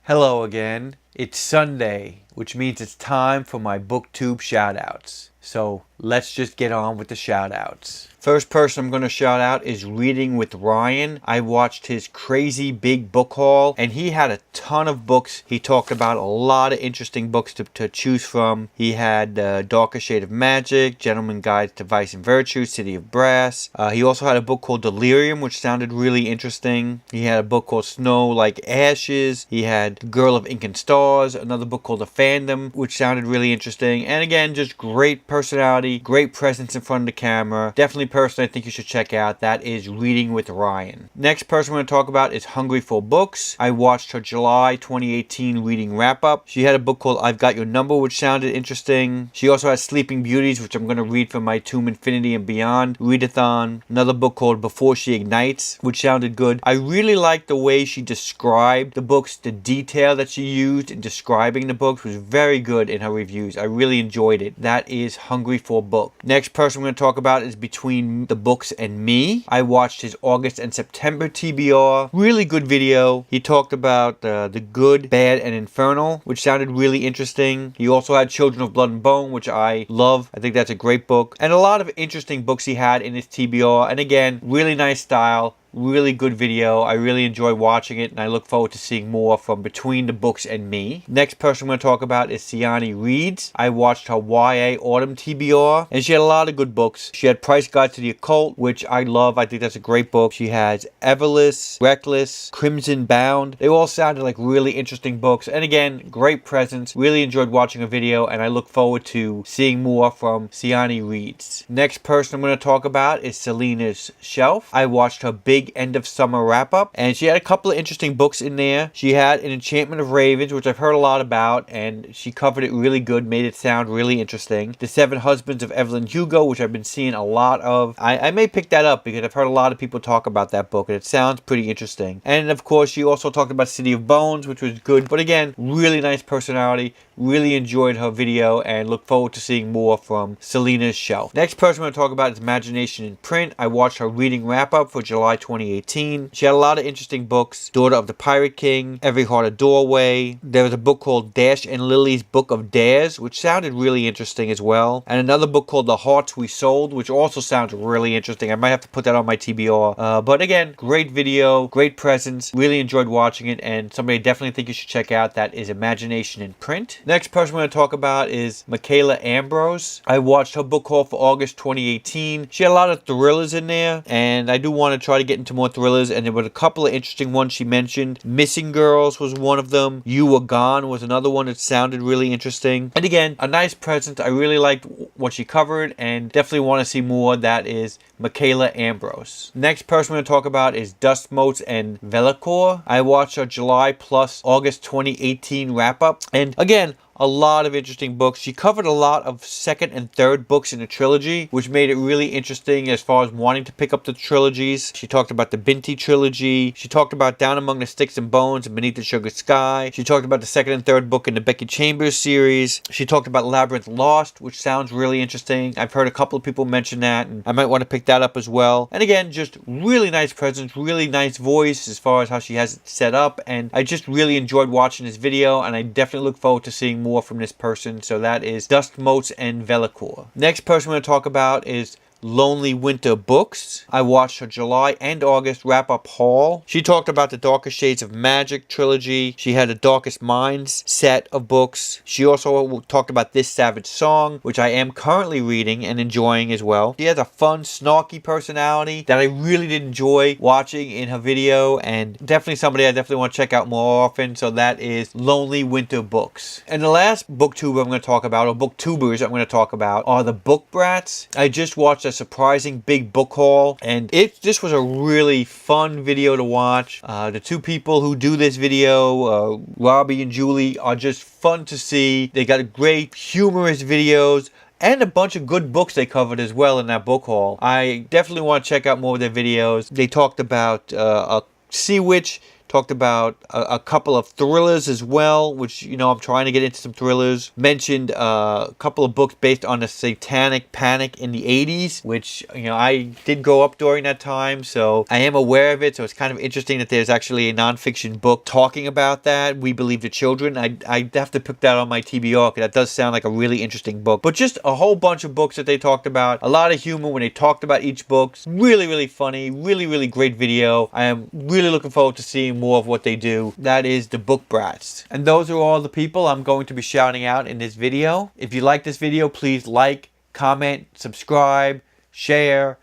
Hello again. It's Sunday, which means it's time for my booktube shoutouts. So let's just get on with the shoutouts. First person I'm going to shout out is Reading with Ryan. I watched his crazy big book haul and he had a ton of books. He talked about a lot of interesting books to choose from. He had Darker Shade of Magic, Gentleman Guide to Vice and Virtue, City of Brass. He also had a book called Delirium, which sounded really interesting. He had a book called Snow Like Ashes. He had Girl of Ink and Stars, another book called The Fandom, which sounded really interesting. And again, just great personality, great presence in front of the camera. Definitely person I think you should check out. That is Reading with Ryan. Next person we're going to talk about is hungryforbooks. I watched her July 2018 reading wrap-up. She had a book called I've Got Your Number, which sounded interesting. She also has Sleeping Beauties, which I'm going to read for my Tomb Infinity and Beyond readathon. Another book called Before She Ignites, which sounded good. I really liked the way she described the books. The detail that she used in describing the books was very good in her reviews. I really enjoyed it. That is Hungry for Book. Next person we're going to talk about is Between the Books and Me. I watched his August and September TBR. Really good video. He talked about The Good, Bad, and Infernal, which sounded really interesting. He also had Children of Blood and Bone, which I love. I think that's a great book. And a lot of interesting books he had in his TBR. And again, really nice style. Really good video. I really enjoyed watching it and I look forward to seeing more from Between the Books and Me. Next person I'm going to talk about is Siani Reads. I watched her YA Autumn TBR and she had a lot of good books. She had Price Guide to the Occult, which I love. I think that's a great book. She has Everless, Reckless, Crimson Bound. They all sounded like really interesting books. And again, great presence. Really enjoyed watching a video and I look forward to seeing more from Siani Reads. Next person I'm going to talk about is Selenas Shelf. I watched her big end of summer wrap-up and she had a couple of interesting books in there. She had An Enchantment of Ravens, which I've heard a lot about, and she covered it really good, made it sound really interesting. The Seven Husbands of Evelyn Hugo, which I've been seeing a lot of. I may pick that up because I've heard a lot of people talk about that book and it sounds pretty interesting. And of course she also talked about City of Bones, which was good, but again, really nice personality. Really enjoyed her video and look forward to seeing more from Selena's Shelf. Next person I'm going to talk about is Imagination in Print. I watched her reading wrap-up for July 2018. She had a lot of interesting books. Daughter of the Pirate King, Every Heart a Doorway. There was a book called Dash and Lily's Book of Dares, which sounded really interesting as well. And another book called The Hearts We Sold, which also sounds really interesting. I might have to put that on my TBR. But again, great video, great presence. Really enjoyed watching it and somebody I definitely think you should check out. That is Imagination in Print. Next person we're going to talk about is Micaela Ambrose. I watched her book haul for August 2018. She had a lot of thrillers in there, and I do want to try to get into more thrillers, and there were a couple of interesting ones she mentioned. Missing Girls was one of them. You Were Gone was another one that sounded really interesting. And again, a nice presence. I really liked what she covered, and definitely want to see more. That is Micaela Ambrose. Next person we're going to talk about is Dust Motes and Vellichor. I watched her July plus August 2018 wrap-up, and again, a lot of interesting books. She covered a lot of second and third books in the trilogy, which made it really interesting as far as wanting to pick up the trilogies. She talked about the Binti trilogy. She talked about Down Among the Sticks and Bones and Beneath the Sugar Sky. She talked about the second and third book in the Becky Chambers series. She talked about Labyrinth Lost, which sounds really interesting. I've heard a couple of people mention that, and I might want to pick that up as well. And again, just really nice presence, really nice voice as far as how she has it set up, and I just really enjoyed watching this video, and I definitely look forward to seeing more from this person. So that is Dust Motes and Vellichor. Next person we're going to talk about is Lonely Winter Books. I watched her July and August wrap-up haul. She talked about the Darker Shades of Magic trilogy. She had the Darkest Minds set of books. She also talked about This Savage Song, which I am currently reading and enjoying as well. She has a fun, snarky personality that I really did enjoy watching in her video, and definitely somebody I definitely want to check out more often. So that is Lonely Winter Books. And the last booktuber I'm going to talk about, or booktubers I'm going to talk about, are the Book Brats. I just watched a surprising big book haul, and this was a really fun video to watch. The two people who do this video, Robbie and Julie, are just fun to see. They got great humorous videos and a bunch of good books they covered as well in that book haul. I definitely want to check out more of their videos. They talked about a sea witch Talked about a couple of thrillers as well, which, you know, I'm trying to get into some thrillers. Mentioned a couple of books based on the satanic panic in the 80s, which, you know, I did grow up during that time, so I am aware of it. So it's kind of interesting that there's actually a nonfiction book talking about that. We Believe the Children. I have to put that on my TBR, because that does sound like a really interesting book. But just a whole bunch of books that they talked about. A lot of humor when they talked about each book. Really, really funny. Really, really great video. I am really looking forward to seeing more of what they do. That is the Book Brats. And those are all the people I'm going to be shouting out in this video. If you like this video, please like, comment, subscribe, share,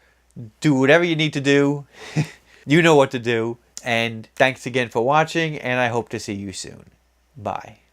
do whatever you need to do. You know what to do. And thanks again for watching, and I hope to see you soon. Bye.